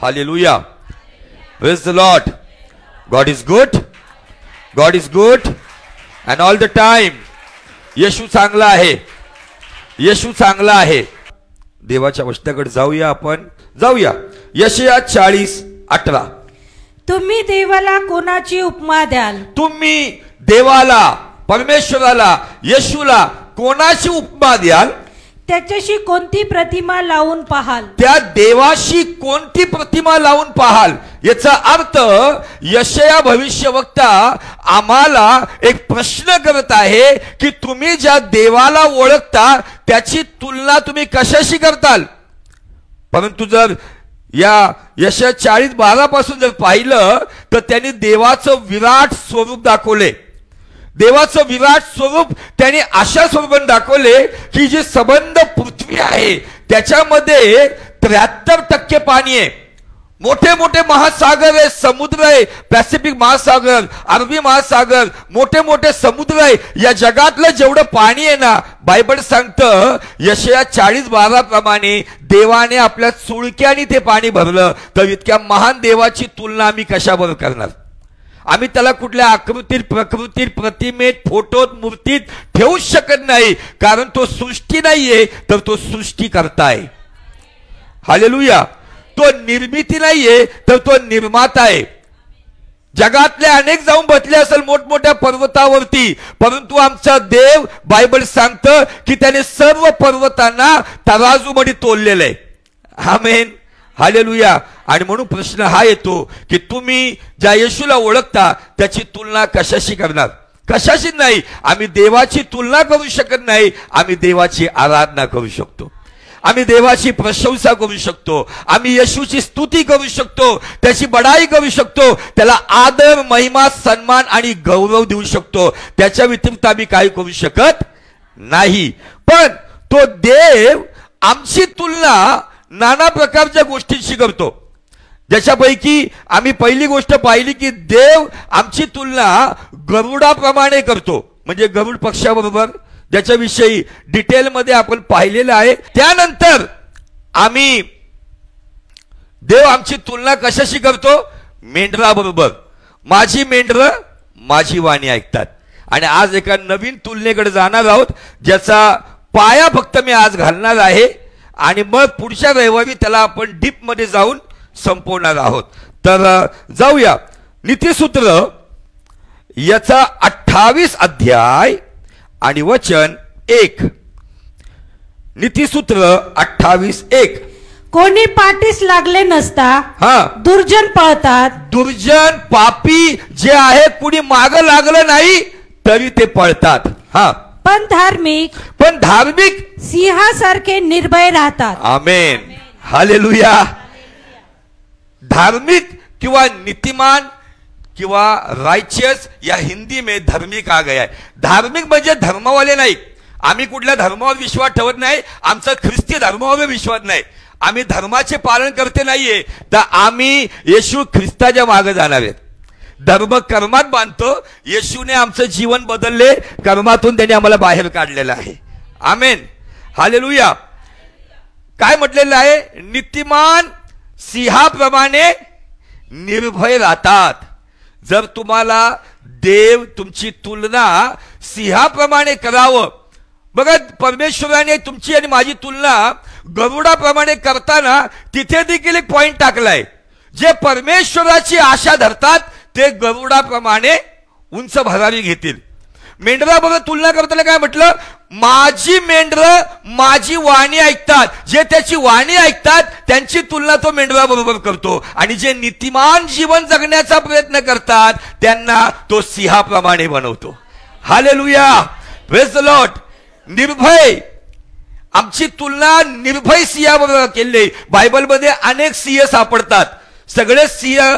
Hallelujah. Praise the Lord. God is good. God is good and all the time. Yeshu चांगला आहे. येशू चांगला आहे. देवाच्या वचनाकडे जाऊया. आपण जाऊया यशाया 40:18. तुम्ही देवाला कोणाची उपमा द्याल? तुम्ही देवाला, परमेश्वराला, येशूला कोणाची उपमा द्याल? त्याच्याशी कोणती प्रतिमा लावून पाहाल? त्या देवाशी कोणती प्रतिमा लावून पाहाल? याचा अर्थ यशाया भविष्यवक्ता आम्हाला एक प्रश्न करत आहे की तुम्ही ज्या देवाला ओळखता त्याची तुलना तुम्ही कशाशी करताल? परंतु जर या यशाया 40:12 पासून जर पाहिलं तर त्यांनी देवाचं विराट स्वरूप दाखवले. देवाचं विराट स्वरूप त्यांनी अशा स्वरूपाने दाखवले की जी सबंध पृथ्वी आहे त्याच्यामध्ये 73% पाणी आहे. मोठे मोठे महासागर आहे, समुद्र आहे, पॅसिफिक महासागर, अरबी महासागर, मोठे मोठे समुद्र आहे. या जगातलं जेवढं पाणी आहे ना, बायबल सांगतं यशाया 40:12 प्रमाणे देवाने आपल्या चुळक्याने ते पाणी भरलं. तर इतक्या महान देवाची तुलना आम्ही कशाबरोबर करणार? आम्ही त्याला कुठल्या आकृतीत, प्रकृतीत, प्रतिमेत, फोटोत, मूर्तीत ठेवू शकत नाही. कारण तो सृष्टी नाहीये तर तो सृष्टी करताय. हालेलुया. तो निर्मिती नाहीये तर तो निर्माता आहे. जगातले अनेक जाऊन बसले असेल मोठमोठ्या पर्वतावरती, परंतु आमचा देव बायबल सांगतं की त्याने सर्व पर्वतांना तराजूमध्ये तोललेलं आहे. आमेन. हालेलुया. आणि म्हणून प्रश्न हा येतो की तुम्ही ज्या येशूला ओळखता त्याची तुलना कशाशी करणार? कशाशी नाही. आम्ही देवाची तुलना करू शकत नाही. आम्ही देवाची आराधना करू शकतो. आम्ही देवाची प्रशंसा करू शकतो. आम्ही येशूची स्तुती करू शकतो, त्याची बडाई करू शकतो, त्याला आदर, महिमा, सन्मान आणि गौरव देऊ शकतो. त्याच्या व्यतिरिक्त आम्ही काही करू शकत नाही. पण तो देव आमची तुलना नाना प्रकारच्या गोष्टींशी करतो. ज्याच्यापैकी आम्ही पहिली गोष्ट पाहिली की देव आमची तुलना गरुडाप्रमाणे करतो. म्हणजे गरुड पक्षाबरोबर, ज्याच्याविषयी डिटेलमध्ये आपण पाहिलेलं आहे. त्यानंतर आम्ही देव आमची तुलना कशाशी करतो? मेंढराबरोबर. माझी मेंढरं माझी वाणी ऐकतात. आणि आज एका नवीन तुलनेकडे जाणार आहोत ज्याचा पाया फक्त मी आज घालणार आहे आणि मग पुढच्या रविवारी त्याला आपण डीप मध्ये जाऊन संपवणार आहोत. तर जाऊया. नीतिसूत्र याचा 28 अध्याय आणि वचन 1. नीतिसूत्र 28:1. कोणी पाठीस लागले नसता दुर्जन पळतात. दुर्जन, पापी जे आहे कुणी माग लागलं नाही तरी ते पळतात. पण धार्मिक सिंहासारखे निर्भय राहतात. आमेन. हालेलुया. धार्मिक किंवा नीतिमान किंवा राइचियस या हिंदी में धार्मिक आ गया है. धार्मिक म्हणजे धर्मवाले नाही. आम्ही कुठल्या धर्मावर विश्वास ठेवत नाही. आमचा ख्रिस्ती धर्मावर विश्वास नाही. आम्ही धर्माचे पालन करते नाहीये. तर आम्ही येशू ख्रिस्ताच्या मागे जाणार आहेत. धर्म कर्मात बांधतो. येशूने आमचं जीवन बदलले. कर्मातून त्यांनी आम्हाला बाहेर काढलेलं आहे. आमेन. हालेलुया. काय म्हटलेलं आहे? नीतिमान सिंहाप्रमाणे निर्भय राहतात. जर तुम्हाला देव तुमची तुलना सिंहाप्रमाणे करावं, बघा परमेश्वराने तुमची आणि माझी तुलना गरुडाप्रमाणे करताना तिथे देखील एक पॉइंट टाकलाय. जे परमेश्वराची आशा धरतात ते गरुडाप्रमाणे उंच भरारी घेतील. मेंढराबरोबर तुलना करताना काय म्हटलं? माझी मेंढरं माझी वाणी ऐकतात. जे त्याची वाणी ऐकतात त्यांची तुलना तो मेंढराबरोबर करतो. आणि जे नीतिमान जीवन जगण्याचा प्रयत्न करतात त्यांना तो सिंहाप्रमाणे बनवतो. हालेलुया. Praise the Lord. निर्भय, आमची तुलना निर्भय सिंहाबरोबर केली. बायबलमध्ये अनेक सिंह सापडतात. सगळे सिंह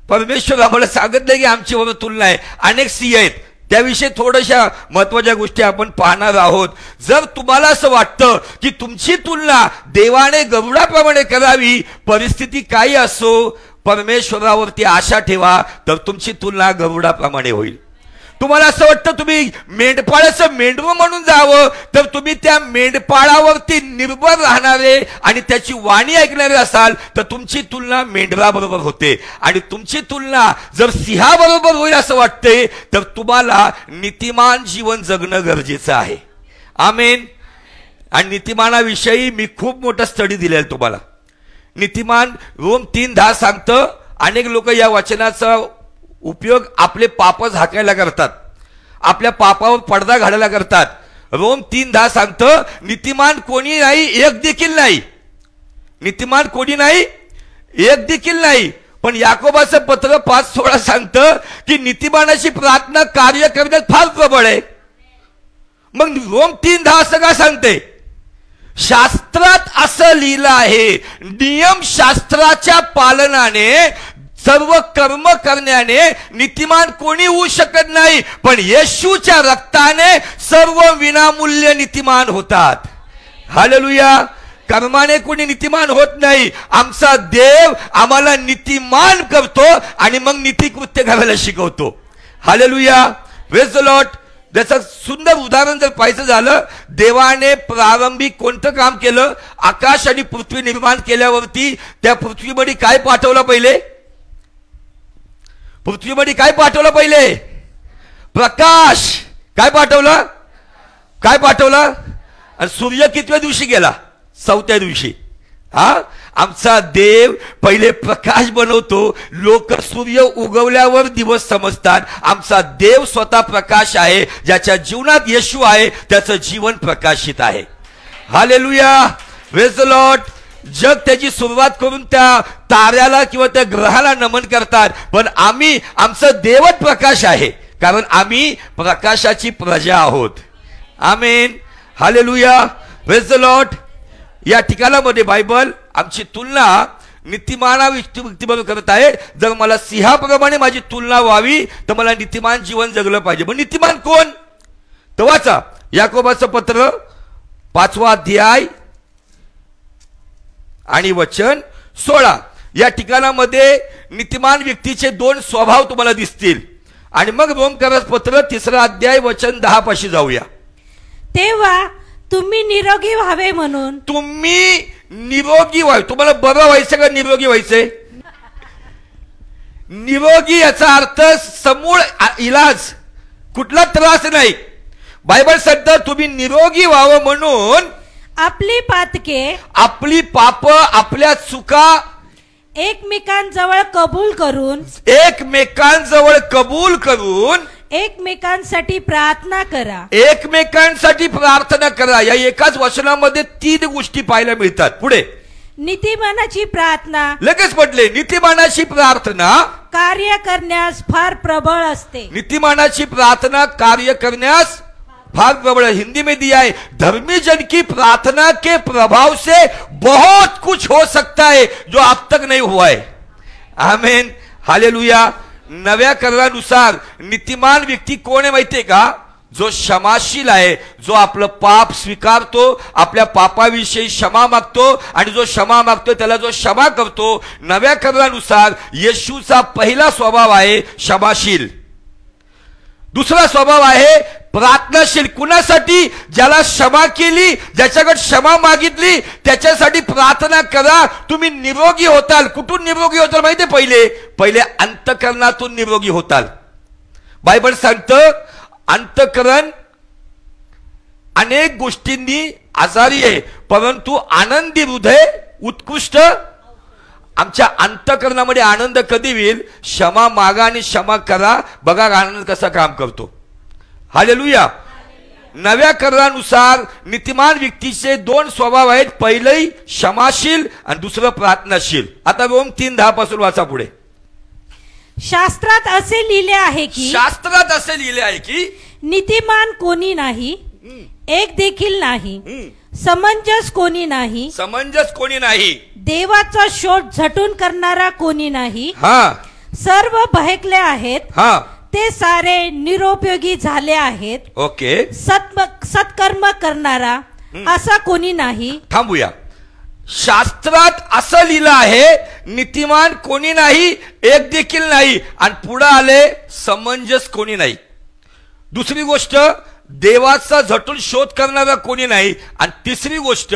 परमेश्वर आम्हाला सांगितलं की आमची बरोबर तुलना आहे. अनेक सिंह आहेत. त्याविषयी थोड्याशा महत्वाच्या गोष्टी आपण पाहणार आहोत. जर तुम्हाला असं वाटतं की तुमची तुलना देवाने गरुडाप्रमाणे करावी, परिस्थिती काही असो, परमेश्वरावरती आशा ठेवा, तर तुमची तुलना गरुडाप्रमाणे होईल. तुम्हाला असं वाटतं तुम्ही मेंढपाळाचं मेंढवं म्हणून जावं, तर तुम्ही त्या मेंढपाळावरती निर्भर राहणारे आणि त्याची वाणी ऐकणारे असाल तर तुमची तुलना मेंढराबरोबर होते. आणि तुमची तुलना जर सिंहाबरोबर होईल असं वाटते तर तुम्हाला नीतिमान जीवन जगणं गरजेचं आहे. आमेन. आणि नीतिमानाविषयी मी खूप मोठा स्टडी दिलेला तुम्हाला. नीतिमान रोम 3:10 सांगतं, अनेक लोक या वचनाचा उपयोग आपले पाप झाकायला करतात, आपल्या पापावर पडदा घालायला करतात. रोम 3:10 सांगतं, नीतिमान कोणी नाही, एक देखील नाही. नीतिमान कोणी नाही, एक देखील नाही. पण याकोबाचं पत्र 5:16 सांगतं की नीतिमानाची प्रार्थना कार्य करण्यात फार प्रबळ आहे. मग रोम 3:10 असं का सांगते? शास्त्रात असं लिहिलं आहे, नियमशास्त्राच्या पालनाने, सर्व कर्म करण्याने नीतिमान कोणी होऊ शकत नाही, पण येशूच्या रक्ताने सर्व विनामूल्य नीतिमान होतात. हालेलुया. कर्माने कोणी नीतिमान होत नाही. आमचा देव आम्हाला नीतिमान करतो आणि मग नीतिकृत्य करायला शिकवतो. हालेलुया. Praise the Lord. त्याचं सुंदर उदाहरण जर पाहायचं झालं, देवाने प्रारंभिक कोणतं काम केलं? आकाश आणि पृथ्वी निर्माण केल्यावरती त्या पृथ्वीमध्ये काय पाठवलं पहिले? पृथ्वीमध्ये काय पाठवलं पहिले? प्रकाश. काय पाठवलं? काय पाठवलं? आणि सूर्य कितव्या दिवशी गेला? 4थ्या दिवशी. आमचा देव पहिले प्रकाश बनवतो. लोक सूर्य उगवल्यावर दिवस समजतात. आमचा देव स्वतः प्रकाश आहे. ज्याच्या जीवनात येशू आहे त्याचं जीवन प्रकाशित आहे. हालेलुया. Praise the Lord. जग त्याची सुरुवात करून त्या ताऱ्याला किंवा त्या ग्रहाला नमन करतात, पण आम्ही, आमचं देवच प्रकाश आहे, कारण आम्ही प्रकाशाची प्रजा आहोत. आमेन. हालेलुया. Praise the Lord. या ठिकाणामध्ये बायबल आमची तुलना नीतिमाना व्यक्तीबरोबर करत आहे. जर मला सिंहाप्रमाणे माझी तुलना व्हावी तर मला नीतिमान जीवन जगलं पाहिजे. पण नीतिमान कोण? तर वाचा याकोबाचं पत्र 5वा अध्याय आणि वचन 16. या ठिकाणामध्ये नीतिमान व्यक्तीचे 2 स्वभाव तुम्हाला दिसतील. आणि मग रोमकरास पत्र 3रा अध्याय वचन 10 पाशी जाऊया. तेव्हा तुम्ही निरोगी व्हावे म्हणून. तुम्ही निरोगी व्हावे. तुम्हाला बरं व्हायचं का निरोगी व्हायचंय? निरोगी याचा अर्थ समूळ इलाज, कुठला त्रास नाही. बायबल सांगतं तुम्ही निरोगी व्हावं म्हणून आपली पातके, आपली पाप, आपल्या चुका एकमेकांजवळ कबूल करून, एकमेकांजवळ कबूल करून एकमेकांसाठी प्रार्थना करा. एकमेकांसाठी प्रार्थना करा. या एकाच वचनामध्ये 3 गोष्टी पाहायला मिळतात. पुढे नीतिमानाची प्रार्थना, लगेच म्हटले नीतिमानाची प्रार्थना कार्य करण्यास फार प्रबळ असते. नीतिमानाची प्रार्थना कार्य करण्यास फार प्रबळ. हिंदी में दिया है, धर्मी जन की प्रार्थना के प्रभाव से बहुत कुछ हो सकता है जो अब तक नहीं हुआ है. आमेन. हालेलुया. नव्या करारानुसार नीतिमान व्यक्ती कोण आहे माहितीये का? जो क्षमाशील आहे, जो आपलं पाप स्वीकारतो, आपल्या पापाविषयी क्षमा मागतो आणि जो क्षमा मागतो त्याला जो क्षमा करतो. नव्या करारानुसार येशूचा पहिला स्वभाव आहे क्षमाशील. दुसरा स्वभाव आहे प्रार्थनाशील. कुणासाठी? ज्याला क्षमा केली, ज्याच्याकडे क्षमा मागितली त्याच्यासाठी प्रार्थना करा. तुम्ही निरोगी होताल. कुठून निरोगी होताल माहिती? पहिले अंतःकरणातून निरोगी होताल. बायबल सांगतं अंतःकरण अनेक गोष्टींनी आजारी आहे, परंतु आनंदी हृदय उत्कृष्ट. आमच्या अंतःकरणामध्ये आनंद कधी होईल? क्षमा मागा आणि क्षमा करा. बघा आनंद कसा काम करतो. हालेलुया. नव्या करारानुसार नीतिमान व्यक्तीचे 2 स्वभाव आहेत. पहिलं क्षमाशील आणि दुसरं प्रार्थनाशील. आता रोम 3:10 पासून वाचा पुढे. शास्त्रात असे लिहिले आहे की, शास्त्रात असे लिहिले आहे की नीतिमान कोणी नाही, एक देखील नाही. समंजस कोणी नाही, समंजस कोणी नाही. देवाचा शोध झटून करणारा कोणी नाही. सर्व बहकले आहेत, ते सारे निरुपयोगी झाले आहेत. ओके. सत्कर्म करणारा असा कोणी नाही. थांबूया. शास्त्रात असं लिहिलं आहे नीतिमान कोणी नाही, एक देखील नाही. आणि पुढे आले समंजस कोणी नाही. दुसरी गोष्ट, देवाचा झटून शोध करणारा कोणी नाही. आणि तिसरी गोष्ट,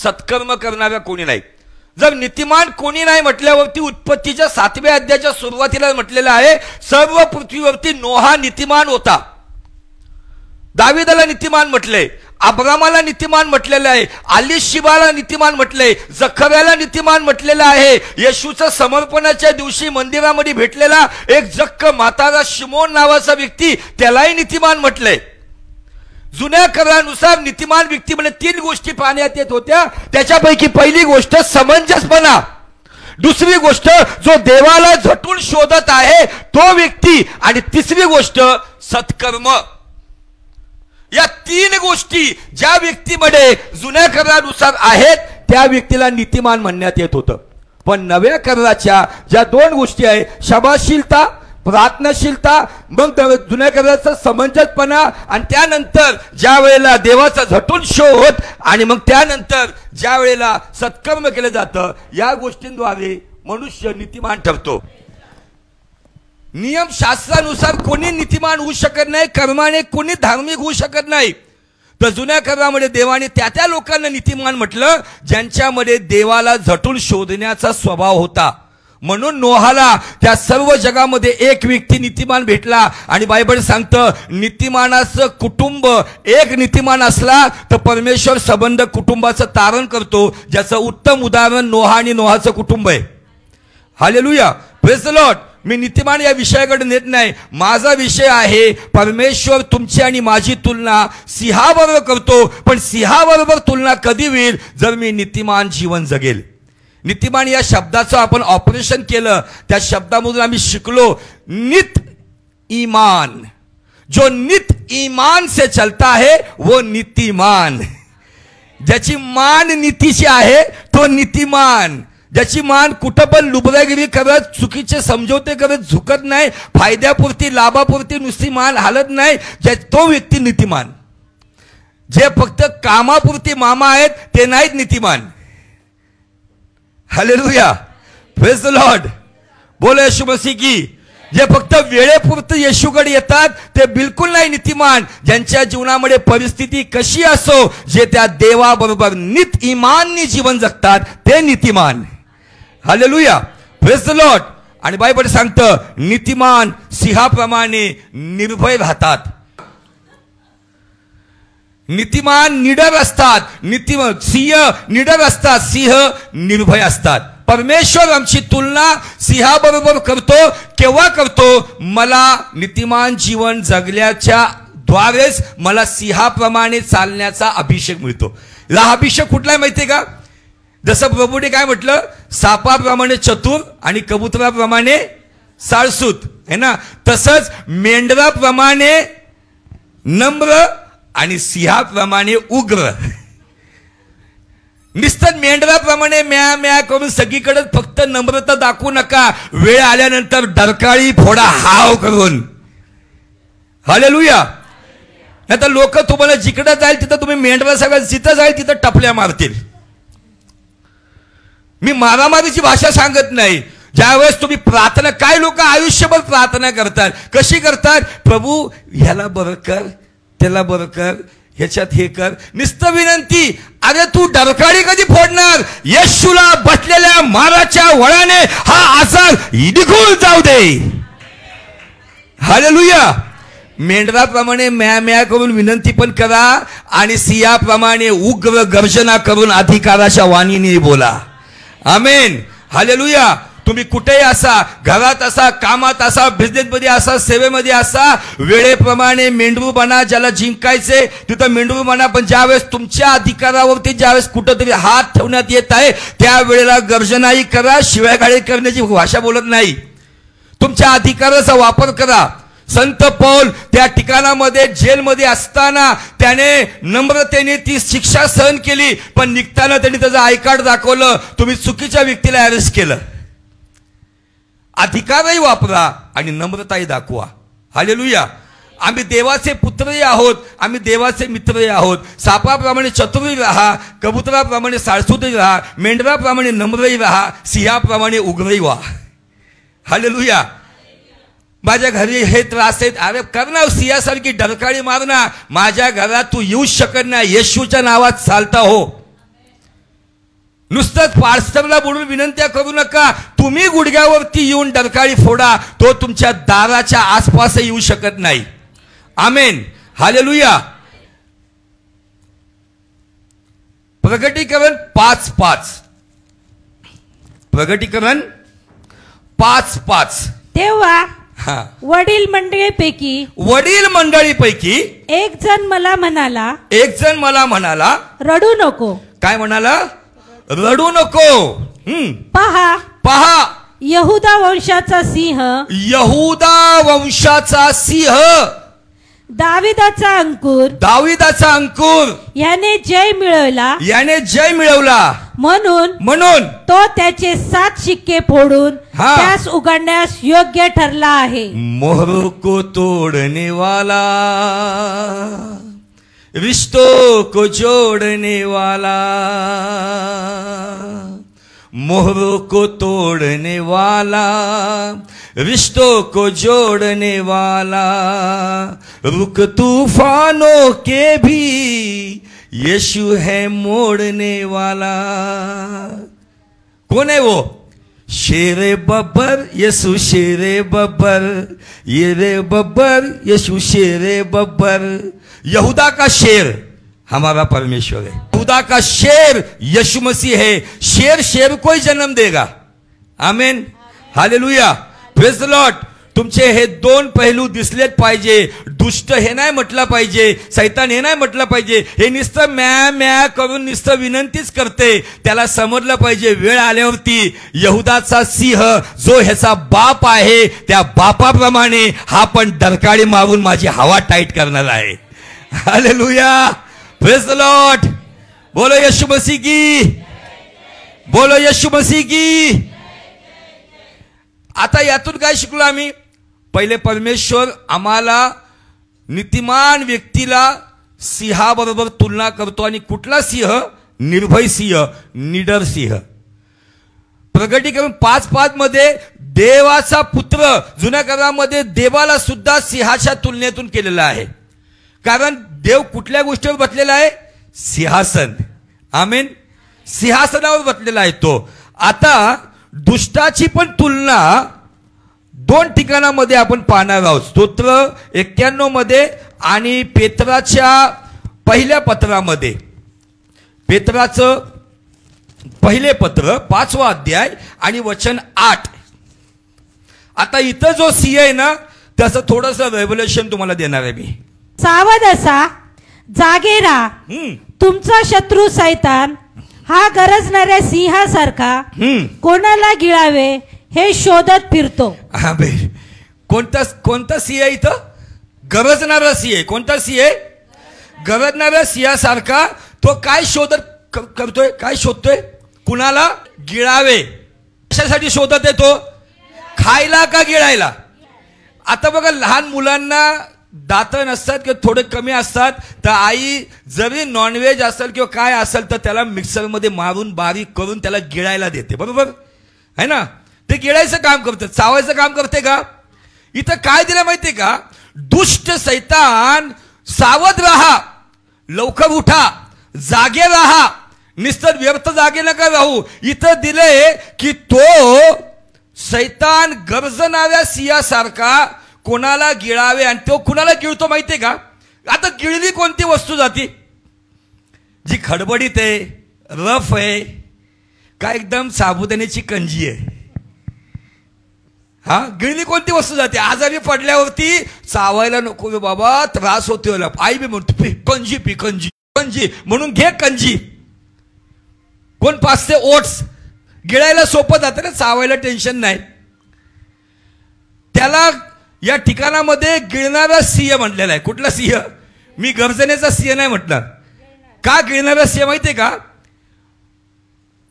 सत्कर्म करणारा कोणी नाही. जर नीतिमान कोणी नाही म्हटल्यावरती उत्पत्तीच्या 7व्या अध्यायाच्या सुरुवातीला म्हटलेलं आहे, सर्व पृथ्वीवरती नोहा नीतिमान होता. दाविदाला नीतिमान म्हटले, अब्रामाला नीतिमान म्हटलेलं आहे, अलिशिबाला नीतिमान म्हटले, जखर्याला नीतिमान म्हटलेलं आहे. येशूच्या समर्पणाच्या दिवशी मंदिरामध्ये भेटलेला एक जक्क म्हातारा शिमोन नावाचा व्यक्ती, त्यालाही नीतिमान म्हटले. जुन्या करारानुसार नीतिमान व्यक्ती म्हणजे 3 गोष्टी पाहण्यात येत होत्या. त्याच्यापैकी पहिली गोष्ट समंजसपणा, दुसरी गोष्ट जो देवाला झटून शोधत आहे तो व्यक्ती, आणि तिसरी गोष्ट सत्कर्म. या 3 गोष्टी ज्या व्यक्तीमध्ये जुन्या करारानुसार आहेत त्या व्यक्तीला नीतिमान म्हणण्यात येत होतं. पण नव्या कराराच्या ज्या 2 गोष्टी आहेत, क्षमाशीलता, प्रार्थनाशीलता, मग जुन्या कराराचा समंजसपणा, आणि त्यानंतर ज्या वेळेला देवाचा झटून शोध, आणि मग त्यानंतर ज्या वेळेला सत्कर्म केलं जातं, या गोष्टींद्वारे मनुष्य नीतिमान ठरतो. नियम शास्त्रानुसार कोणी नीतिमान होऊ शकत नाही, कर्माने कोणी धार्मिक होऊ शकत नाही. तर जुन्या करारामध्ये देवाने त्या लोकांना नीतिमान म्हटलं ज्यांच्यामध्ये देवाला झटून शोधण्याचा स्वभाव होता. म्हणून नोहाला त्या सर्व जगामध्ये एक व्यक्ती नीतिमान भेटला. आणि बायबल सांगतं, नीतिमानाचं कुटुंब एक नीतिमान असला तर परमेश्वर संबंध कुटुंबाचं तारण करतो, ज्याचं उत्तम उदाहरण नोहा आणि नोहाचं कुटुंब आहे. Hallelujah, praise the Lord. मी नीतिमान या विषयाकडे नेत नाही. माझा विषय आहे, परमेश्वर तुमची आणि माझी तुलना सिंहाबरोबर करतो, पण सिंहाबरोबर तुलना कधी होईल, जर मी नीतिमान जीवन जगेल. नीतिमान या शब्दाचं आपण ऑपरेशन केलं, त्या शब्दामधून आम्ही शिकलो नित ईमान. जो नित ईमान से चलता है वो नीतिमान. ज्याची मान नीतीची आहे तो नीतिमान. ज्याची मान कुठं पण लुबरागिरी करत, चुकीचे समझोते करत झुकत नाही, फायद्यापुरती लाभापुरती नुसती मान हालत नाही, तो व्यक्ती नीतिमान. जे फक्त कामापुरती मामा आहेत ते नाहीत नीतिमान. Hallelujah, praise the Lord. बोलो येशू मसीह की. जे फक्त वेळेपुरते येशूकडे येतात ते बिलकुल नाही नीतिमान. ज्यांच्या जीवनामध्ये परिस्थिती कशी असो, जे त्या देवाबरोबर नित ईमाननी जीवन जगतात ते नीतिमान. Hallelujah, praise the Lord. आणि बायबल सांगतं, नीतिमान सिंहाप्रमाणे निर्भय राहतात. नीतिमान निडर असतात. नीतिमान सिंह निडर असतात, सिंह निर्भय असतात. परमेश्वर आमची तुलना सिंहाबरोबर करतो. केव्हा करतो? मला नीतिमान जीवन जगल्याच्या द्वारेच मला सिंहाप्रमाणे चालण्याचा अभिषेक मिळतो. हा अभिषेक कुठला आहे माहितीये का? जसं प्रभूने काय म्हटलं, सापाप्रमाणे चतुर आणि कबुतराप्रमाणे साळसूत है ना, तसंच मेंढराप्रमाणे नम्र आणि सिंहाप्रमाणे उग्र. नुसतं मेंढराप्रमाणे म्या म्या करून सगळीकडे फक्त नम्रता दाखवू नका, वेळ आल्यानंतर डरकाळी फोडा हाव करून. हालेलुया. नाही तर लोक तुम्हाला जिकडे जाईल तिथं तुम्ही मेंढरा सगळं जिथं जाईल तिथं टपल्या मारतील. मी मारामारीची भाषा सांगत नाही. ज्यावेळेस तुम्ही प्रार्थना, काय लोक आयुष्यभर प्रार्थना करतात, कशी करतात? प्रभू ह्याला बरं कर, त्याला बरं कर, ह्याच्यात हे कर, नुसतं विनंती. अरे तू डरकाळी कधी फोडणार? येशूला बसलेल्या माराच्या वळाने हा आजार निघून जाऊ दे. हालेलुया. मेंढराप्रमाणे म्या म्या करून विनंती पण करा आणि सिंहाप्रमाणे उग्र गर्जना करून अधिकाराच्या वाणीने बोला. आमेन. हालेलुया. तुम्ही कुठेही असा, घरात असा, कामात असा, बिझनेसमध्ये असा, सेवेमध्ये असा, वेळेप्रमाणे मेंढरू बना. ज्याला जिंकायचे तिथं मेंढरू बना. पण ज्यावेळेस तुमच्या अधिकारावरती ज्यावेळेस कुठंतरी हात ठेवण्यात येत आहे त्यावेळेला गर्जनाही करा. शिव्यागाळी करण्याची भाषा बोलत नाही. तुमच्या अधिकाराचा वापर करा. संत पौल त्या ठिकाणामध्ये जेलमध्ये असताना त्याने नम्रतेने ती शिक्षा सहन केली, पण निघताना त्यांनी त्याचं आय कार्ड दाखवलं. तुम्ही चुकीच्या व्यक्तीला अरेस्ट केलं. अधिकारही वापरा आणि नम्रताही दाखवा. हालेलुया. आम्ही देवाचे पुत्रही आहोत, आम्ही देवाचे मित्रही आहोत. सापाप्रमाणे चतुरही राहा, कबुतराप्रमाणे साळसूतही राहा, मेंढराप्रमाणे नम्रही राहा, सिंहाप्रमाणे उग्रही व्हा. हालेलुया. माझ्या घरी हे त्रास आहेत, अरे कर ना सिंहासारखी डरकाळी मार ना, माझ्या घरात तू येऊच शकत नाही, येशूच्या नावात चालता हो. नुसतंच पास्टरला बोलून विनंत्या करू नका, तुम्ही गुडघ्यावरती येऊन डरकाळी फोडा, तो तुमच्या दाराच्या आसपास येऊ शकत नाही. आमेन, हालेलुया. प्रगटीकरण 5:5, प्रगटीकरण 5:5. तेव्हा वडील मंडळीपैकी एक जण मला म्हणाला, रडू नको. काय म्हणाला? रडू नको. पहा यहूदा वंशाचा सिंह, दाविदाचा अंकुर याने जय मिळवला, म्हणून तो त्याचे 7 शिक्के फोडून त्यास उघडण्यास योग्य ठरला आहे. मोहरों को तोड़ने वाला, रिश्तों को जोड़ने वाला, मोहरों को तोड़ने वाला, रिश्तों को जोड़ने वाला, रुक तूफानों के भी यीशु है मोड़ने वाला. कौन है वो? शेरे बब्बर यीशु, शेरे बब्बर, ये रे बब्बर यीशु, शेरे बब्बर. यहूदा का शेर हमारा परमेश्वर है, यहूदा का शेर यीशु मसीह है. शेर को ही जन्म देगा. आमेन, हालेलुया, प्रेज द लॉर्ड. तुमचे हे 2 पैलू दिसलेच पाहिजे. दुष्ट हे नाही म्हटलं पाहिजे, सैतान हे नाही म्हटलं पाहिजे, हे नुसतं म्या करून नुसतं विनंतीच करते. त्याला समजलं पाहिजे वेळ आल्यावरती यहूदाचा सिंह जो ह्याचा बाप आहे, त्या बापाप्रमाणे हा पण डरकाळी मारून माझी हवा टाईट करणार आहे. Hallelujah, praise the Lord. बोलो यीशु मसीह की, बोलो यीशु मसीह की. आता यातून काय शिकलो आम्ही? पहिले परमेश्वर आम्हाला नीतिमान व्यक्तीला सिंहाबरोबर तुलना करतो. आणि कुठला सिंह? निर्भय सिंह, निडर सिंह. प्रगटीकरण 5:5 मध्ये देवाचा पुत्र, जुन्या करारामध्ये देवाला सुद्धा सिंहाच्या तुलनेतून केलेला आहे. कारण देव कुठल्या गोष्टीवर बसलेला आहे? सिंहासन. आमेन, सिंहासनावर बसलेला आहे तो. आता दुष्टाची पण तुलना 2 ठिकाणामध्ये आपण पाहणार आहोत. स्तोत्र 91 मध्ये आणि पेत्राच्या पहिल्या पत्रामध्ये. पेत्राचं पहिले पत्र 5वा अध्याय आणि वचन 8. आता इथं जो सिंह आहे ना, त्याचं थोडंसं रेव्होल्युशन तुम्हाला देणार आहे मी. सावध असा, जागे राहा, तुमचा शत्रू सैतान हा गरजणाऱ्या सिंहासारखा कोणाला गिळावे हे शोधत फिरतो. कोणता सिंह आहे इथं? गरजणारा सिंह. कोणता सिंह आहे? गरजणाऱ्या सिंहासारखा. तो काय शोधत करतोय? काय शोधतोय? कुणाला गिळावे. कशासाठी शोधत आहे तो? खायला का गिळायला? आता बघा, लहान मुलांना दात नसतात किंवा थोडे कमी असतात, तर आई जरी नॉनव्हेज असेल किंवा काय असेल तर त्याला मिक्सरमध्ये मारून बारीक करून त्याला गिळायला देते. बरोबर आहे ना? ते गिळायचं काम करते, चावायचं काम करते का? इथं काय दिलं माहितीये का? दुष्ट सैतान, सावध राहा, लवकर उठा, जागे राहा, निस्तर व्यर्थ जागे नका राहू. इथं दिले की तो सैतान गरजणाऱ्या सिंहासारखा कोणाला गिळावे. आणि तो कुणाला गिळतो माहितीये का? आता गिळली कोणती वस्तू जाती? जी खडबडीत आहे, रफ आहे, का एकदम साबुदाण्याची कंजी आहे. हा, गिळली कोणती वस्तू जाते? आजारी पडल्यावरती चावायला नको रे बाबा, त्रास होतोय, आई बी म्हणतो कंजी पी, कंजी कंजी म्हणून घे कंजी. कोण पाचते ओट्स. गिळायला सोपं जातं ना, चावायला टेन्शन नाही. त्याला या ठिकाणामध्ये गिळणारा सिंह म्हटलेला आहे. कुठला सिंह? मी गर्जनेचा सिंह नाही म्हटलं. का गिळणारा सिंह माहितीये का?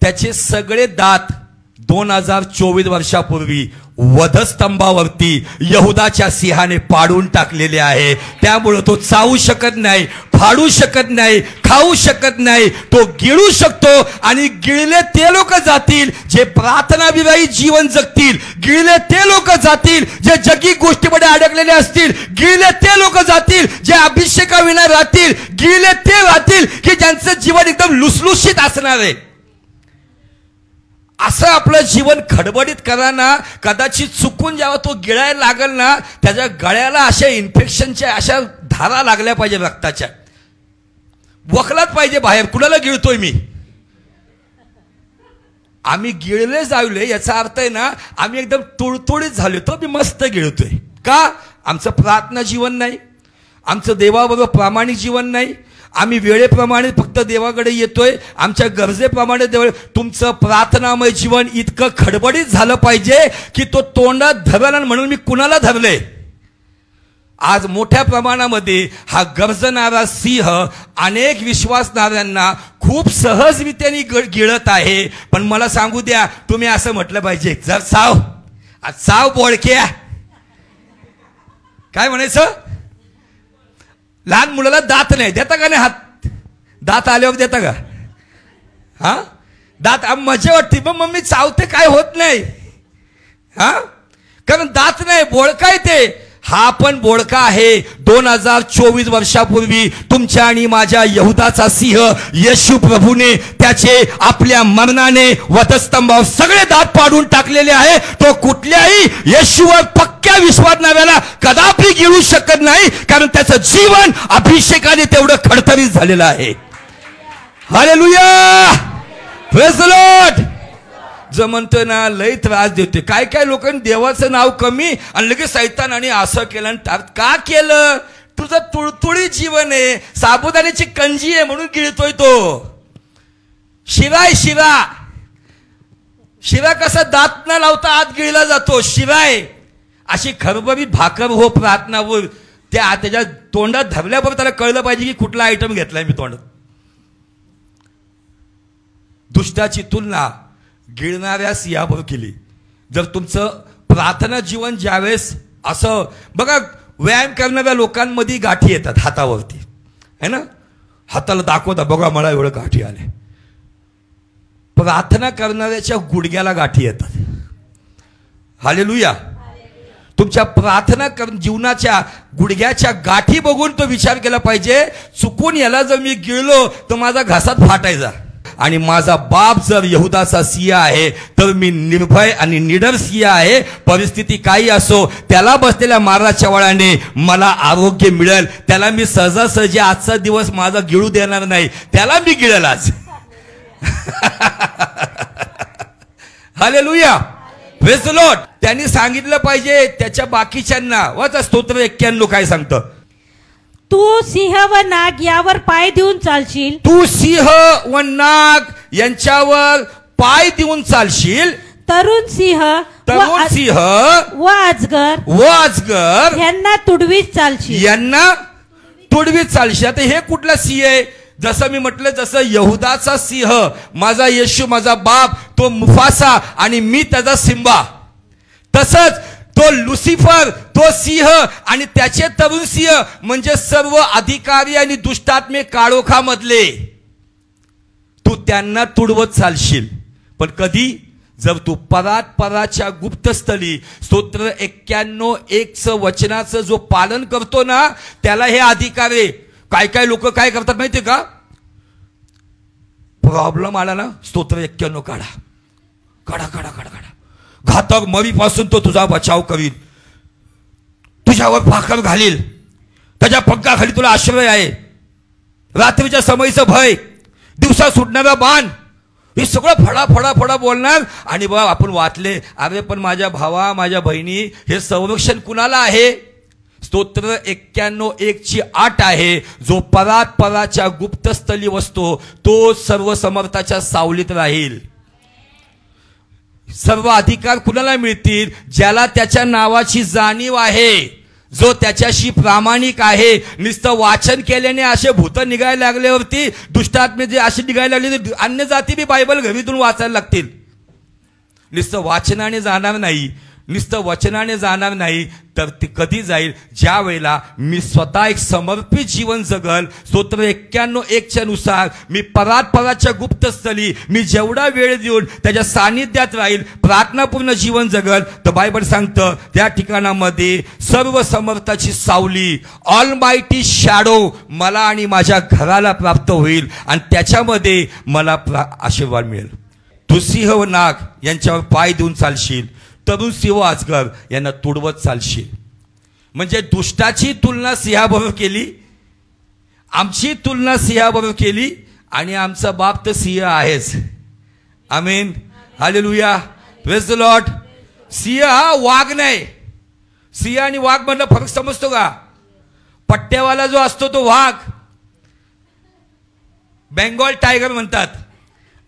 त्याचे सगळे दात 2024 वर्षापूर्वी वधस्तंभावरती यहुदाच्या सिंहाने पाडून टाकलेले आहे. त्यामुळे तो चावू शकत नाही. फाडू शकत नाही, खाऊ शकत नाही, तो गिळू शकतो. आणि गिळले ते लोक जातील जे प्रार्थनाविरहित जीवन जगतील, गिळले ते लोक जातील जे जगी गोष्टीमध्ये अडकलेले असतील, गिळले ते लोक जातील जे अभिषेकाविना राहतील, गिळले ते राहतील की ज्यांचं जीवन एकदम लुसलुशीत असणार आहे. असं आपलं जीवन खडबडीत करा ना, कदाचित चुकून जेव्हा तो गिळायला लागल ना, त्याच्या गळ्याला अशा इन्फेक्शनच्या अशा धारा लागल्या पाहिजे, रक्ताच्या वखलात पाहिजे बाहेर. कुणाला गिळतोय मी? आम्ही गिळले जावले याचा अर्थ आहे ना, आम्ही एकदम तुळतुळीत झालो, तो मी मस्त गिळतोय. का? आमचं प्रार्थना जीवन नाही, आमचं देवाबरोबर प्रामाणिक जीवन नाही, आम्ही वेळेप्रमाणे फक्त देवाकडे येतोय, आमच्या गरजेप्रमाणे देवा. तुमचं प्रार्थनामय जीवन इतकं खडबडीत झालं पाहिजे की तो तोंडात धरला. म्हणून मी कुणाला धरले? आज मोठ्या प्रमाणामध्ये हा गरजणारा सिंह अनेक विश्वासणाऱ्यांना खूप सहजरित्याने गिळत आहे. पण मला सांगू द्या, तुम्ही असं म्हटलं पाहिजे, जर साव बोळक्या, काय म्हणायचं? लहान मुलाला दात नाही देता का? नाही हात दात आल्यावर देता का? हा दात मजा वाटते, मग मम्मी चावते, काय होत नाही. हा कारण दात नाही, बोळका आहे ते. हा पण बोळका आहे. 2024 वर्षापूर्वी तुमच्या आणि माझ्या यहुदाचा सिंह येशू प्रभूने त्याचे आपल्या मरणाने वधस्तंभावर सगळे दात पाडून टाकलेले आहे. तो कुठल्याही येशूवर पक्क्या विश्वासणाऱ्याला कदापि गिळू शकत नाही, कारण त्याचं जीवन अभिषेकाने तेवढं खडतरीत झालेलं आहे. Hallelujah, praise the Lord. जो म्हणतोय ना लय त्रास देतोय, काय काय लोकांनी देवाचं नाव कमी आणि लगेच सैतानाने असं केलं आणि का केलं? तुझं तुळतुळी जीवन आहे, साबुदाण्याची कंजी आहे म्हणून गिळतोय तो. शिराय शिरा, शिरा कसा दात न लावता आत गिळला जातो, शिराय अशी खरबरीत भाकर हो प्रार्थना हो. त्याच्या तोंडात धरल्याबरोबर त्याला कळलं पाहिजे की कुठला आयटम घेतलाय मी तोंडात. दुष्टाची तुलना गिळणाऱ्या सिंहाबरोबर केली. जर तुमचं प्रार्थना जीवन ज्यावेळेस असं बघा, व्यायाम करणाऱ्या लोकांमध्ये गाठी येतात हातावरती, है ना, हाताला दाखवता बघा मला एवढं गाठी आले. प्रार्थना करणाऱ्याच्या गुडघ्याला गाठी येतात. हालेलुया. तुमच्या प्रार्थना जीवनाच्या गुडघ्याच्या गाठी बघून तो विचार केला पाहिजे, चुकून याला जर मी गिळलो तर माझा घासात फाटायचा. आणि माझा बाप जर यहुदाचा सिंह आहे तर मी निर्भय आणि निडर सिंह आहे. परिस्थिती काही असो, त्याला बसलेल्या माराच्या वळाने मला आरोग्य मिळेल. त्याला मी सहजासहजी आजचा दिवस माझा गिळू देणार नाही, त्याला मी गिळेल आज. Hallelujah, praise the Lord. त्यांनी सांगितलं पाहिजे त्याच्या बाकीच्यांना. वाचा स्तोत्र 91 काय सांगतं? तू सिंह व नाग यावर पाय देऊन चालशील. तू सिंह व नाग यांच्यावर पाय देऊन चालशील. तरुण सिंह व अजगर यांना तुडवीत चालशील. यांना तुडवीत चालशील. आता हे कुठला सिंह आहे? जसं मी म्हटलं, जसं यहुदाचा सिंह माझा येशू माझा बाप तो मुफासा आणि मी त्याचा सिंबा, तसंच तो लुसिफर तो सिंह आणि त्याचे तरुण सिंह म्हणजे सर्व अधिकारी आणि दुष्टात्मे काळोखामधले, तू त्यांना तुडवत चालशील. पण कधी? जर तू पराच्या गुप्तस्थळी स्तोत्र 91:1 वचनाचं जो पालन करतो ना, त्याला हे अधिकार आहे. काय काय लोक काय करतात माहितीये का? प्रॉब्लेम आला ना, स्तोत्र 91 काढा काढा काढा काढा काढा. घातक मवीपासून तो तुझा बचाव करील, तुझ्यावर फाकर घालील, त्याच्या पंखाखाली तुला आश्रय आहे. रात्रीच्या समयीचं भय, दिवसा सुटणारा बाण, हे सगळं फडा फडा फडा बोलणार. आणि बा आपण वाचले, अरे पण माझ्या भावा माझ्या बहिणी, हे संरक्षण कुणाला आहे? स्तोत्र 91:8 आहे, जो पराच्या गुप्तस्थळी वसतो तो सर्व समर्थाच्या सावलीत राहील. सर्व अधिकार कुणाला मिळतील? ज्याला त्याच्या नावाची जाणीव आहे, जो त्याच्याशी प्रामाणिक आहे. नुसतं वाचन केल्याने असे भूत निघायला लागल्यावरती, दुष्टात्मे जे असे निघायला लागले, अन्य जाती बी बायबल घरीतून वाचायला लागतील. नुसतं वाचनाने जाणार नाही, नुसतं वचनाने जाणार नाही, तर ते कधी जाईल? ज्या वेळेला मी स्वतः एक समर्पित जीवन जगल. स्तोत्र 91:1 नुसार मी परात्पराच्या गुप्तस्थली मी जेवढा वेळ देऊन त्याच्या सानिध्यात राहील, प्रार्थनापूर्ण जीवन जगल, तर बायबल सांगतं त्या ठिकाणामध्ये सर्व समर्थाची सावली, ऑलमायटी शॅडो मला आणि माझ्या घराला प्राप्त होईल आणि त्याच्यामध्ये मला आशीर्वाद मिळेल. तू सिंह व नाग यांच्यावर पाय देऊन चालशील, तरुण सिंह अजगर यांना तुडवत चालशील. म्हणजे दुष्टाची तुलना सिंहाबरोबर केली, आमची तुलना सिंहाबरोबर केली, आणि आमचा बाप तर सिंह आहेच. आमीन, हालेलुया, प्रेज द लॉर्ड. सिंह हा वाघ नाही. सिंह आणि वाघ मधला फरक समजतो का? पट्ट्यावाला जो असतो तो वाघ, बेंगॉल टायगर म्हणतात,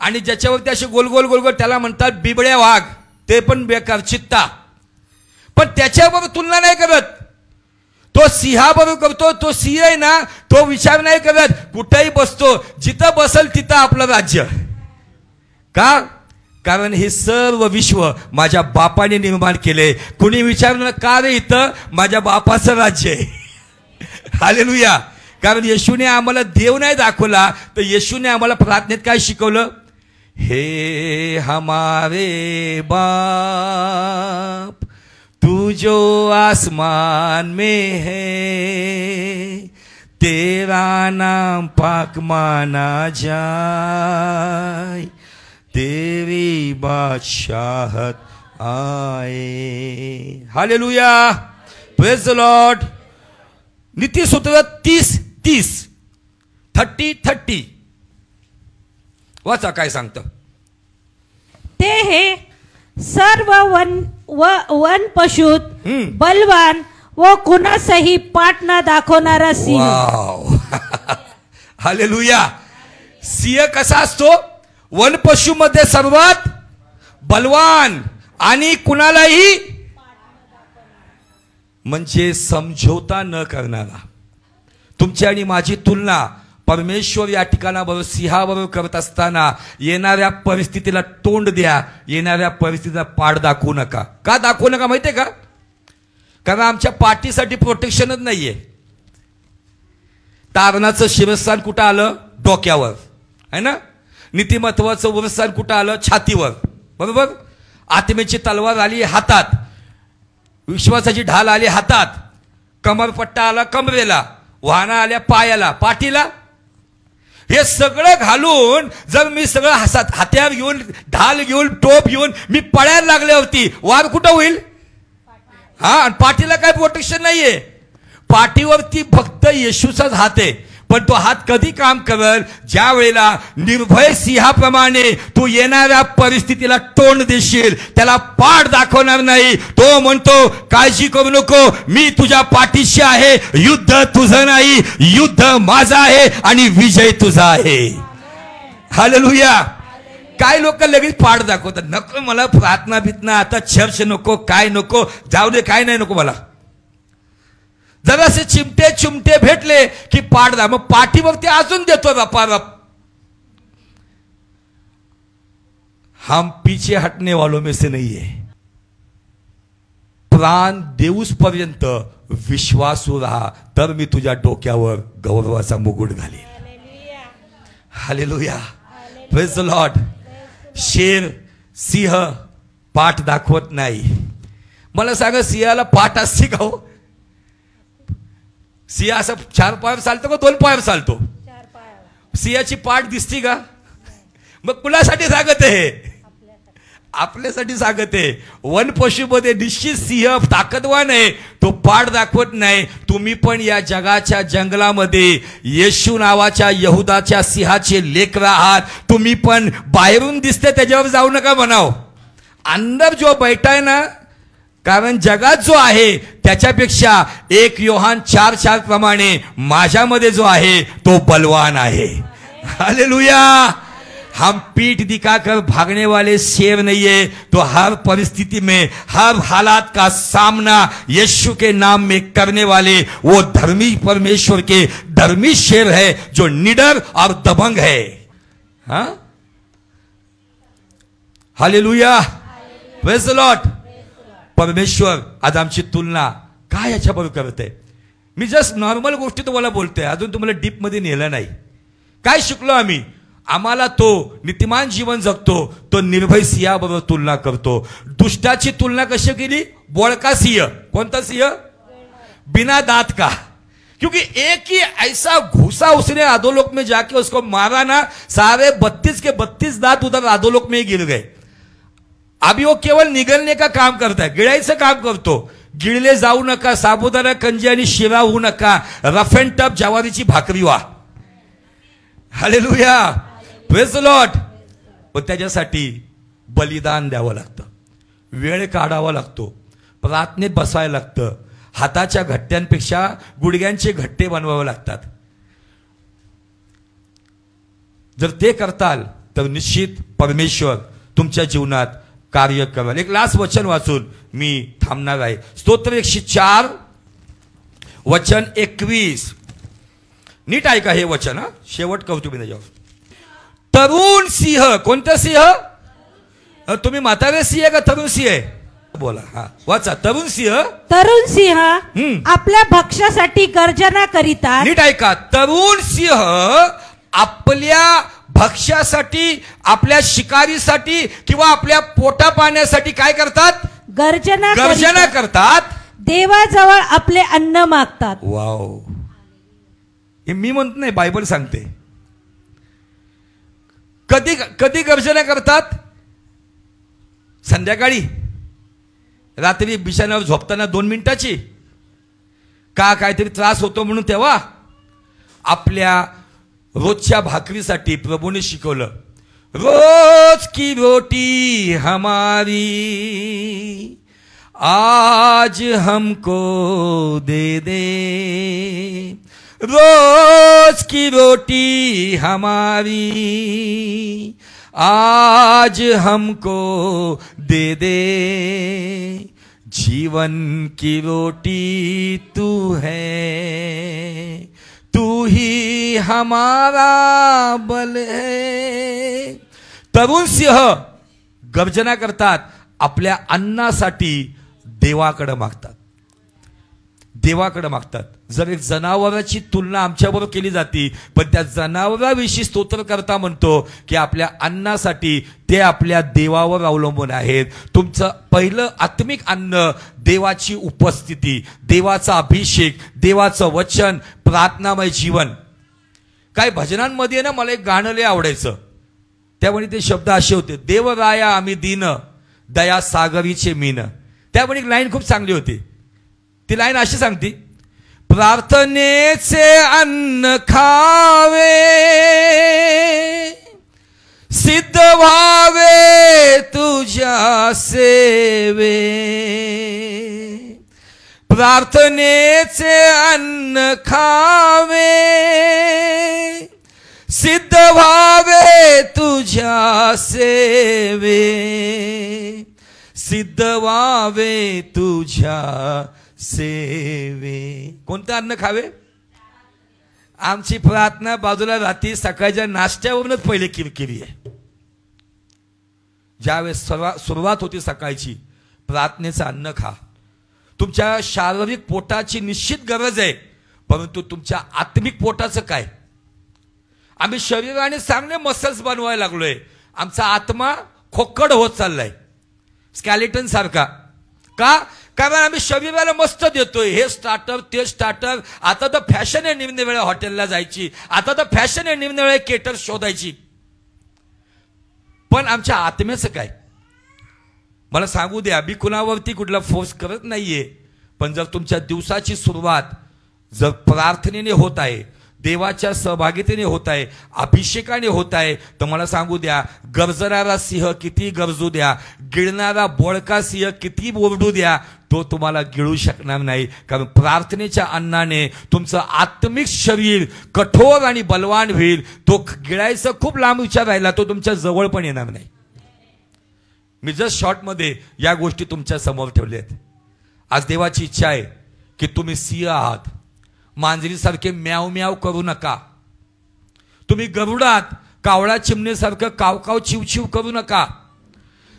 आणि ज्याच्यावरती असे गोल गोल गोल गोल त्याला म्हणतात बिबड्या वाघ, ते पण बेकार चित्ता. पण त्याच्याबरोबर तुलना नाही करत. तो सिंहाबरोबर करतो. तो सिंह आहे ना, तो विचार नाही करत, कुठेही बसतो, जिथं बसल तिथं आपलं राज्य. का? कारण हे सर्व विश्व माझ्या बापाने निर्माण केले. कुणी विचारलं का रे? इथं माझ्या बापाचं राज्य आहे. हालेलुया. कारण येशूने आम्हाला देव नाही दाखवला, तर येशूने आम्हाला प्रार्थनेत काय शिकवलं? हे हमारे बाप तू जो आसमान में है, तेरा नाम पाक माना जाए, तेरी बादशाहत आए. Hallelujah, praise the Lord. नीतिसूत्र 30:30 30:30 वाचा, काय सांगतं? ते हे सर्व वन पशुत बलवान व कुणासही पाठ न दाखवणारा सिंह. हालेलुया. सिंह कसा असतो? वन पशु मध्ये सर्वात बलवान आणि कुणालाही, म्हणजे समझोता न करणारा. तुमची आणि माझी तुलना परमेश्वर या ठिकाणाबरोबर सिंहाबरोबर करत असताना येणाऱ्या परिस्थितीला तोंड द्या, येणाऱ्या परिस्थितीला पाठ दाखवू नका. का दाखवू नका माहितीये का? कारण आमच्या पाठीसाठी प्रोटेक्शनच नाहीये. तारणाचं शिरस्थान कुठं आलं? डोक्यावर, है ना. नीतिमत्वाचं वरस्थान कुठं आलं? छातीवर, बरोबर. आत्मेची तलवार आली हातात, विश्वासाची ढाल आली हातात, कमरपट्टा आला कमरेला, वाहना आल्या पायाला, पाठीला. हे सगळं घालून जर मी सगळं हत्यार घेऊन, ढाल घेऊन, टोप घेऊन मी पळायला लागल्यावरती वार कुठं होईल? हा, पाठीला काय प्रोटेक्शन नाहीये. पाठीवरती फक्त येशूचाच हात आहे. पण तो हात कधी काम करेल? ज्या वेळेला निर्भय सिंहाप्रमाणे तू येणाऱ्या परिस्थितीला तोंड देशील, त्याला पाठ दाखवणार नाही. तो म्हणतो काळजी करू नको, मी तुझ्या पाठीशी आहे. युद्ध तुझं नाही, युद्ध माझं आहे आणि विजय तुझा आहे. हालेलुया. काय लोक लगेच पाठ दाखवतात. नको मला प्रार्थना बितना, आता चर्च नको, काय नको, जाऊ दे, काय नाही नको मला. जरासे चिमटे चिमटे भेटले की पाठ दा, मग पाठीवरती अजून देतो रपारप. हम पीछे हटने वालों में से नहीं है. प्राण देऊस पर्यंत विश्वासू राहा, तर मी तुझ्या डोक्यावर गौरवाचा मुकुट घालीन. Hallelujah, praise the Lord. शेर सिंह पाठ दाखवत नाही. मला सांगा, सिंहाला पाठ असते का हो? सिंह असं 4 पायावर चालतो का 2 पायावर चालतो? 4 पायावर. सिंहाची पाठ दिसती का? मग कुणासाठी सांगत आहे? आपल्यासाठी सांगत आहे. वन पशुमध्ये निश्चित सिंह ताकदवान आहे, तो पाठ दाखवत नाही. तुम्ही पण या जगाच्या जंगलामध्ये येशू नावाच्या यहुदाच्या सिंहाचे लेकरं आहात. तुम्ही पण बाहेरून दिसते त्याच्यावर जाऊ नका म्हणाव. अंदर जो बैठा है ना, कारण जगात जो आहे त्याच्यापेक्षा 1 योहान 4:4 प्रमाणे माझ्यामध्ये जो आहे तो बलवान आहे. हालेलुया. हम पीठ दिखाकर भागने वाले शेर नहीं है, तो हर परिस्थिति में, हर हालात का सामना यीशु के नाम में करने वाले वो धर्मी परमेश्वर के धर्मी शेर है, जो निडर और दबंग है. हाँ, हालेलुया, प्रेज द लॉर्ड. परमेश्वर आज आमची तुलना काय याच्याबरोबर करते? मी जस्ट नॉर्मल गोष्टी तुम्हाला बोलतोय, अजून तुम्हाला डीप मध्ये नेलं नाही. काय शिकलो आम्ही? आम्हाला तो नीतिमान जीवन जगतो तो निर्भय सिंहाबरोबर तुलना करतो. दुष्टाची तुलना कशी केली? बोळका सिंह. कोणता सिंह? बिना दांत का. क्योंकि एक ही ऐसा घुसा उसने अधोलोक में जाके उसको मारा ना, सारे 32 के 32 दांत उधर अधोलोक में ही गिर गए. अभी वो केवल निगलने का काम करता है, गिळायचं काम करतो. गिळले जाऊ नका, साबुदाणा कंजी आणि शिरा होऊ नका, रफ अँड टफ ज्वारीची भाकरी व्हा. Hallelujah, praise the Lord. पण त्याच्यासाठी बलिदान द्यावं लागतं, वेळ काढावा लागतो, प्रार्थनेत बसायला लागतं, हाताच्या घट्ट्यांपेक्षा गुडघ्यांचे घट्टे बनवावे लागतात. जर ते करताल तर निश्चित परमेश्वर तुमच्या जीवनात कार्य कराल. एक लास्ट वचन वाचून मी थांबणार आहे. स्तोत्र 104 वचन 21. नीट ऐका हे वचन, शेवट करतो मी त्याच्यावर. तरुण सिंह. कोणता सिंह? तुम्ही म्हातारे सिंह का तरुण सिंह आहे? बोला. हा वाचा. तरुण सिंह. तरुण सिंह आपल्या भक्ष्यासाठी गर्जना करीतात. नीट ऐका. तरुण सिंह आपल्या भक्ष्यासाठी, आपल्या शिकारीसाठी किंवा आपल्या पोटा पाण्यासाठी काय करतात? गर्जना करतात. देवाजवळ आपले अन्न मागतात. वाव. हे मी म्हणत नाही, बायबल सांगते. कधी कधी गर्जना करतात? संध्याकाळी, रात्री बिछाण्यावर झोपताना 2 मिनिटाची का काहीतरी त्रास होतो म्हणून तेव्हा? आपल्या रोजच्या भाकरीसाठी प्रभूने शिकवलं, रोज की रोटी हमारी आज हमको दे दे, रोज की रोटी हमारी आज हमको दे दे, जीवन की रोटी तू है, तू ही हमारा बल है. तरुण सिंह गर्जना करतात, आपल्या अन्नासाठी देवाकडे मागतात, देवाकडे मागतात. जर एक जनावराची तुलना आमच्याबरोबर केली जाते, पण त्या जनावराविषयी स्तोत्र करता म्हणतो की आपल्या अन्नासाठी ते आपल्या देवावर अवलंबून आहेत. तुमचं पहिलं आत्मिक अन्न देवाची उपस्थिती, देवाचा अभिषेक, देवाचं वचन, प्रार्थनामय जीवन. काय भजनांमध्ये ना मला एक गाणं लय आवडायचं. त्यामुळे ते शब्द असे होते, देवराया आम्ही दीन, दया सागरीचे मीन. त्यामुळे एक लाईन खूप चांगली होती. ती लाईन अशी सांगती, प्रार्थनेचे अन्न खावे, सिद्ध व्हावे तुझ्या सेवे, प्रार्थनेचे अन्न खावे, सिद्ध व्हावे तुझ्या सेवे, सिद्ध व्हावे तुझ्या सेवे. कोणतं अन्न खावे? आमची प्रार्थना बाजूला राहती, सकाळच्या नाश्त्यावरूनच पहिले किरकिरी आहे. ज्यावेळेस सुरुवात होती सकाळची, प्रार्थनेचं अन्न खा. तुमच्या शारीरिक पोटाची निश्चित गरज आहे, परंतु तुमच्या आत्मिक पोटाचं काय? आम्ही शरीराने चांगले मसल्स बनवायला लागलोय, आमचा आत्मा खोकड होत चाललाय, स्केलेटन सारखा. का? कारण आम्ही शरीराला मस्त देतोय, हे स्टार्टर ते स्टार्टर. आता तर फॅशन आहे निम्नवेळा हॉटेलला जायची, आता तर फॅशन आहे निम्नवेळा केटर शोधायची. पण आमच्या आत्म्याचं काय? मला सांगू द्या, मी कुणावरती कुठला फोर्स करत नाहीये, पण जर तुमच्या दिवसाची सुरुवात जर प्रार्थनेने होत आहे, देवाच्या सहभागितेने होत आहे, अभिषेकाने होत आहे, तर मला सांगू द्या, गरजणारा सिंह किती गरजू द्या, गिळणारा बोळका सिंह किती ओरडू द्या, तो तुम्हाला गिळू शकणार नाही. कारण प्रार्थनेच्या अन्नाने तुमचं आत्मिक शरीर कठोर आणि बलवान होईल. तो गिळायचा खूप लांब विचार राहिला, तो तुमच्या जवळ पण येणार नाही. मी जस्ट शॉर्टमध्ये या गोष्टी तुमच्या समोर ठेवल्या आहेत. आज देवाची इच्छा आहे की तुम्ही सिंह आहात, मांजरीसारखे म्याव म्याव करू नका. तुम्ही गरुडात कावळा चिमणीसारखं कावकाव चिवचिव करू नका.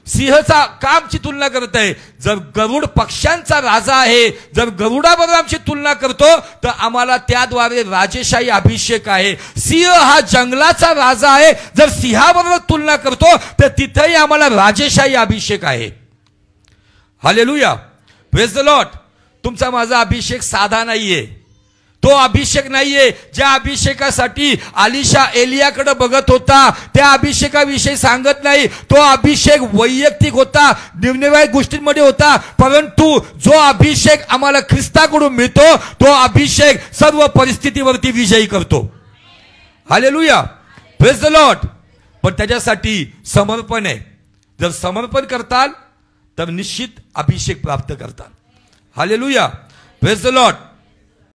सिंहचा का आमची तुलना करत आहे? जर गरुड पक्ष्यांचा राजा आहे, जर गरुडाबरोबर आमची तुलना करतो तर आम्हाला त्याद्वारे राजेशाही अभिषेक आहे. सिंह हा जंगलाचा राजा आहे, जर सिंहाबरोबर तुलना करतो तर तिथेही आम्हाला राजेशाही अभिषेक आहे. Hallelujah, praise the Lord. तुमचा माझा अभिषेक साधा नाहीये, तो अभिषेक नाहीये ज्या अभिषेकासाठी अलिशा एलियाकडे बघत होता, त्या अभिषेकाविषयी सांगत नाही. तो अभिषेक वैयक्तिक होता, निरनिराळ्या गोष्टींमध्ये होता. परंतु जो अभिषेक आम्हाला ख्रिस्ताकडून मिळतो तो अभिषेक सर्व परिस्थितीवरती विजयी करतो. Hallelujah, praise the Lord. पण त्याच्यासाठी समर्पण आहे. जर समर्पण करताल तर निश्चित अभिषेक प्राप्त करताल. Hallelujah, praise the Lord.